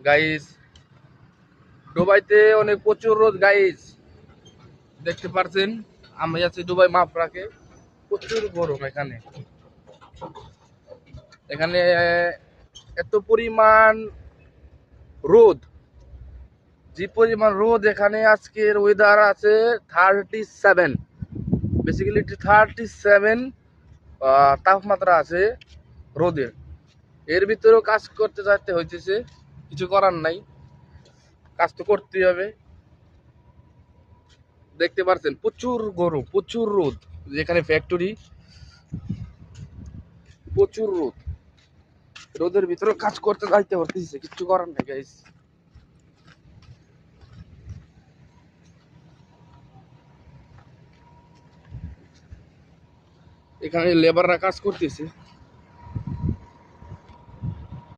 Guys, দুবাইতে অনেক প্রচুর রোদ গাইস, দেখতে পারছেন। আমি আছি দুবাই মাফরাকে, প্রচুর গরম এখানে। এখানে এত পরিমাণ রোদ, যে পরিমাণ রোদ এখানে আজকের ওয়েদার আছে 37, বেসিক্যালি 37 তাপমাত্রা আছে রোদের। এর ভিতরেও কাজ করতে যাইতে হইতেছে, কিছু করার নাই, কাজ তো করতেই হবে। দেখতে পাচ্ছেন প্রচুর গরম, প্রচুর রোদ, যেখানে ফ্যাক্টরি, প্রচুর রোদ। রোদের ভিতরে কাজ করতে যাইতে হইতেছে, কিছু করার নাই গাইস। এখানে লেবাররা কাজ করতেছে।